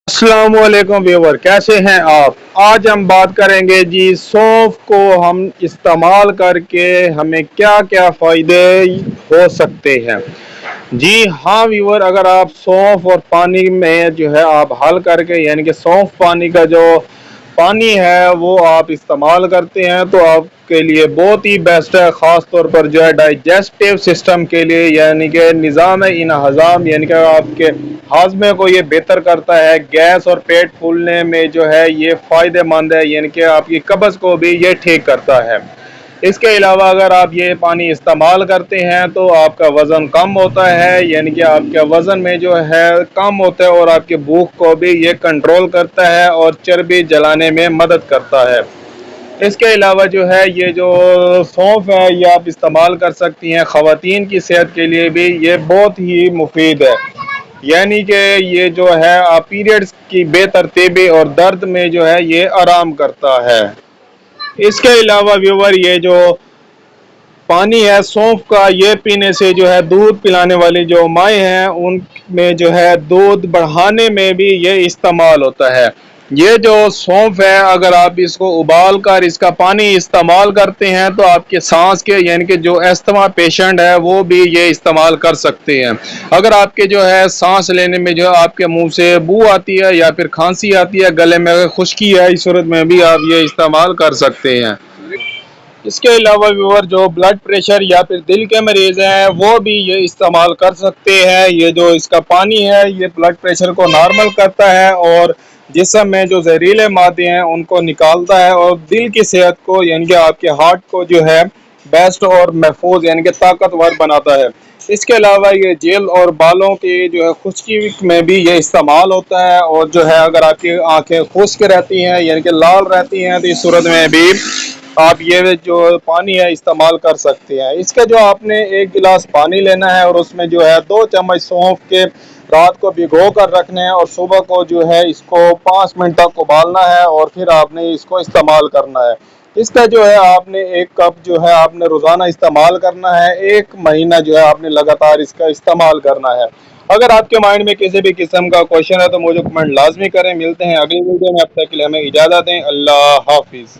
अस्सलाम वालेकुम व्यूअर, कैसे हैं आप। आज हम बात करेंगे जी सौंफ को हम इस्तेमाल करके हमें क्या क्या फ़ायदे हो सकते हैं। जी हाँ व्यूअर, अगर आप सौंफ और पानी में जो है आप हल करके यानी कि सौंफ पानी का जो पानी है वो आप इस्तेमाल करते हैं तो आपके लिए बहुत ही बेस्ट है। ख़ास तौर पर जो है डाइजेस्टिव सिस्टम के लिए यानी कि निज़ाम इन हज़ाम यानी कि आपके हाजमे को ये बेहतर करता है। गैस और पेट फूलने में जो है ये फ़ायदेमंद है, यानी कि आपकी कब्ज़ को भी ये ठीक करता है। इसके अलावा अगर आप ये पानी इस्तेमाल करते हैं तो आपका वज़न कम होता है, यानी कि आपके वज़न में जो है कम होता है और आपकी भूख को भी ये कंट्रोल करता है और चर्बी जलाने में मदद करता है। इसके अलावा जो है ये जो सौंफ है ये आप इस्तेमाल कर सकती हैं। ख़वातीन की सेहत के लिए भी ये बहुत ही मुफीद है, यानी कि ये जो है आप पीरियड्स की बेतरतीबी और दर्द में जो है ये आराम करता है। इसके अलावा व्यूवर ये जो पानी है सौंफ का ये पीने से जो है दूध पिलाने वाली जो माएँ हैं उनमें जो है दूध बढ़ाने में भी ये इस्तेमाल होता है। ये जो सौंफ है अगर आप इसको उबाल कर इसका पानी इस्तेमाल करते हैं तो आपके सांस के यानी कि जो अस्थमा पेशेंट है वो भी ये इस्तेमाल कर सकते हैं। अगर आपके जो है सांस लेने में जो आपके मुंह से बू आती है या फिर खांसी आती है, गले में खुश्की है, इस सूरत में भी आप ये इस्तेमाल कर सकते हैं। इसके अलावा व्यूअर जो ब्लड प्रेशर या फिर दिल के मरीज़ हैं वो भी ये इस्तेमाल कर सकते हैं। ये जो इसका पानी है ये ब्लड प्रेशर को नॉर्मल करता है और जिस्म में जो जहरीले मादे हैं उनको निकालता है और दिल की सेहत को यानी कि आपके हार्ट को जो है बेस्ट और महफूज यानी कि ताकतवर बनाता है। इसके अलावा ये जेल और बालों की जो है खुश्की में भी ये इस्तेमाल होता है और जो है अगर आपकी आंखें खुश्क रहती हैं यानी कि लाल रहती हैं तो इस सूरत में भी आप ये जो पानी है इस्तेमाल कर सकते हैं। इसका जो आपने एक गिलास पानी लेना है और उसमें जो है 2 चम्मच सौंफ के रात को भिगो कर रखने हैं और सुबह को जो है इसको 5 मिनट तक उबालना है और फिर आपने इसको इस्तेमाल करना है। इसका जो है आपने 1 कप जो है आपने रोज़ाना इस्तेमाल करना है। 1 महीना जो है आपने लगातार इसका इस्तेमाल करना है। अगर आपके माइंड में किसी भी किस्म का क्वेश्चन है तो मुझे कमेंट लाजमी करें। मिलते हैं अगली वीडियो में, अब तक के लिए हमें इजाज़त दें। अल्लाह हाफिज़।